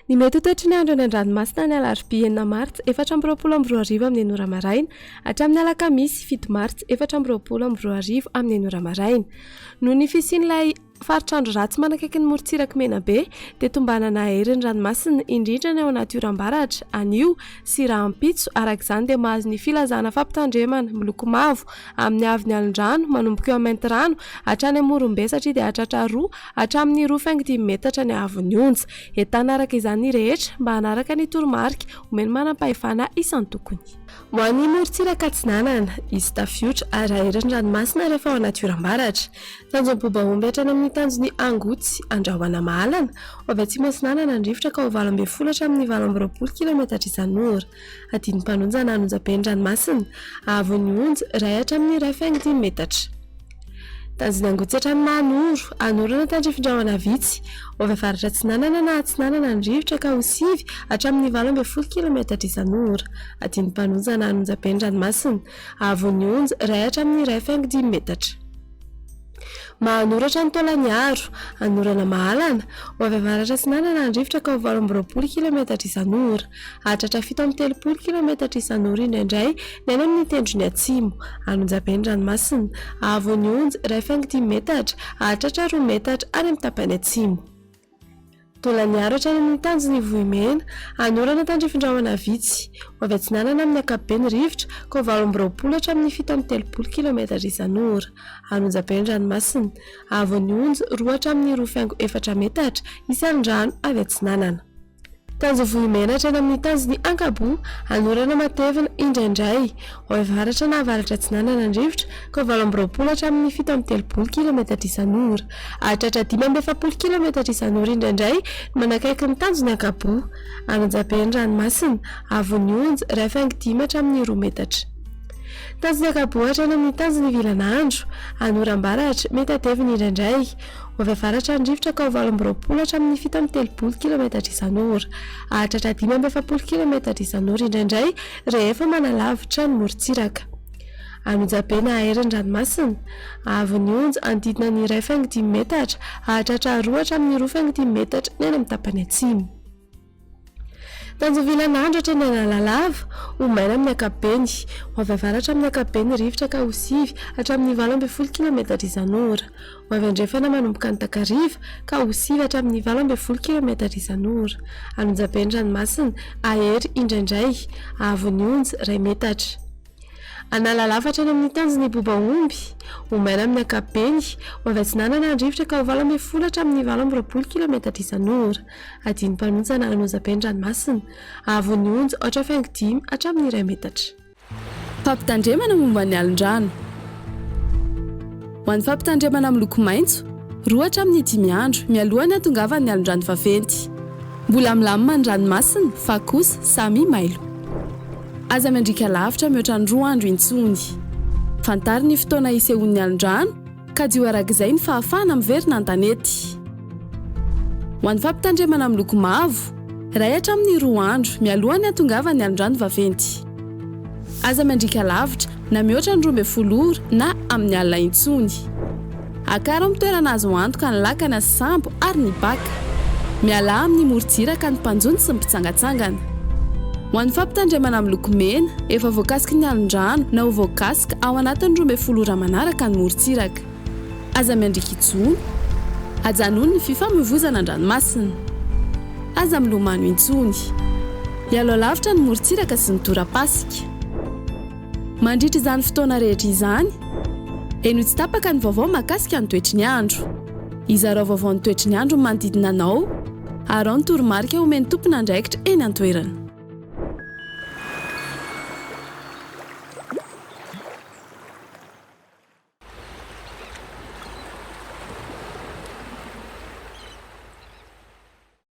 Ny mety ho toetry ny andro any an-dranomasina ny alarobia 9 martsa 4:20 amin'ny 9 maraina hatramin'ny alakamisy 7 martsa 4:20 amin'ny 9 maraina. Noho ny fisian'ilay faritr'andro ratsy manakaiky ny morotsiraka Menabe dia tombanana hery ny ranomasina indrindra ny ao anaty oram-baratra, anio sy rahampitso. Arak'izany dia mahazo ny filazana fampitandremana miloko mavo amin'ny avy ny alin-drano manomboka eo Mainty rano hatrany Morombe satria dia hatratra 2 hatramin'ny 2.5 metatra ny avon'ny onja. Entana araka izany rehetra mba hanaraka ny toromarika omeny manam-pahefana isan-tokony. Ho an'ny morotsiraka Atsinanana, izy tafiotra ary ahery ny ranomasina rehefa ao anaty oram-baratra. Tanjom-bobaomby hatrany amin'ny tanjony Angotsy, Andrahoana Mahalana, avy atsimo Atsinanana ny rivotra ka ho 20 hatramin'ny 20 kilometatra isan'ora. Adiny Mpanonja na Anonjabe ny ranomasina, avon'ny onja 1 hatramin'ny 1.5 metatra. Tanjony Angotsy hatrany Mahanoro, anorana tandrifindrahona vitsy, avy avaratra Atsinanana na Atsinanana ny rivotra ka ho 9 hatramin'ny 20 kilometatra isan'ora. Adiny Mpanonja na Anonjabe ny ranomasina, avon'ny onja 1 hatramin'ny 1.5 metatra. Mahanoratra ny Taolaniaro, anorana Mahalana, avy avaratra Atsinanana ny rivotra ka ho 20 kilometatra isan'ora. Hatratra 7.30 kilometatra isan'ora indraindray ny any amin'ny tendrony atsimo. Anonjabe ny ranomasina, avon'ny onja 1.5 metatra, hatratra 2 metatra any amin'ny tapany atsimo. Taolaniaro hatrany amin'ny tanjony Vohimena, anorana tandrifindrahona vitsy, avy Atsinanana amin'ny ankapobeny rivotra ka ho 20 hatramin'ny 7.30 kilometatra isan'ora. Anonjabe ny ranomasina, avon'ny onja 2 hatramin'ny 2.4 metatra isan'ny rano avy Atsinanana. Tanjony Vohimena hatrany amin'ny tanjony Ankabo, anorana matevina indraindray, avy avaratra na avaratra Atsinanana ny rivotra ka ho 20 hatramin'ny 7.30 kilometatra isan'ora. Hatratra 5.40 kilometatra isan'ora indraindray manakaiky ny tanjony Ankabo. Anonjabe ny ranomasina, avon'ny onja 1.5 hatramin'ny 2 metatra. Tanjony Ankabo hatrany amin'ny tanjony Vilanandro, anoram-baratra mety atevina indraindray, avy avaratra ny rivotra ka ho 20 hatramin'ny 7.30 kilometatra isan'ora. Hatratra 5.40 kilometatra isan'ora indraindray rehefa manalavitra ny morotsiraka. Anonjabe na ahery ny ranomasina, avon'ny onja andidina ny 1.5 metatra, hatratra 2 hatramin'ny 2.5 metatra ny any amin'ny tapany atsimo. Tanjony Vilanandro hatrany Analalava, Omaina amin'ny ankapobeny, avy avaratra amin'ny ankapobeny rivotra ka ho 9 hatramin'ny 20 kilometatra isan'ora. Avy andrefana manomboka ny Takariva ka ho 9 hatramin'ny 20 kilometatra isan'ora. Anonjabe ny ranomasina, ahery indraindray, avon'ny onja 2 metatra. Analalava hatrany amin'ny tanjony Bobaomby, Omaina amin'ny ankapobeny, avy Atsinanana ny rivotra ka ho 20 hatramin'ny 20 kilometatra isan'ora. Adiny Mpanonja na Anonjabe ny ranomasina, avon'ny onja 8.5 hatramin'ny 2 metatra. Fampitandremana momba ny alin-drano. Ho an'ny fampitandremana miloko maitso, 2 hatramin'ny 5 andro mialohan'ny hatongavan'ny alin-drano vaventy. Mbola milamina ny ranomasina fa kosa samy mailo. Aza mendrika lavitra mihoatra ny 2 andro intsony. Fantary ny fotoana isehoan'ny alin-drano ka dio arak'izay ny fahafahana miverina an-tanety. Ho an'ny fampitandremana miloko mavo, 1 hatramin'ny 2 andro mialohan'ny hatongavan'ny alin-drano vaventy. Aza mendrika lavitra na mihoatra ny 12 ora na amin'ny alina intsony. Akaro amin'ny toerana azo antoka ny lakana sy sambo ary ny baka. Miala amin'ny morotsiraka ny mpanjony sy ny mpitsangatsangana. Ho an'ny fampitandremana miloko mena, efa voakasika ny alin-drano na ho voakasika ao anatin'ny 12 ora manaraka ny morotsiraka. Aza mendrika intsony, hajanony ny fifamoivoizana an-dranomasina. Aza milomano intsony. Mialo lavitra ny morotsiraka sy ny tora-pasika. Mandritra izany fotoana rehetra izany, eno tsy tapaka ny vaovao mahakasika ny toetry ny andro. Izarao vaovao ny toetry ny andro manodidina anao, ary ao ny toromarika omeny tompona andraikitra eny an-toerana.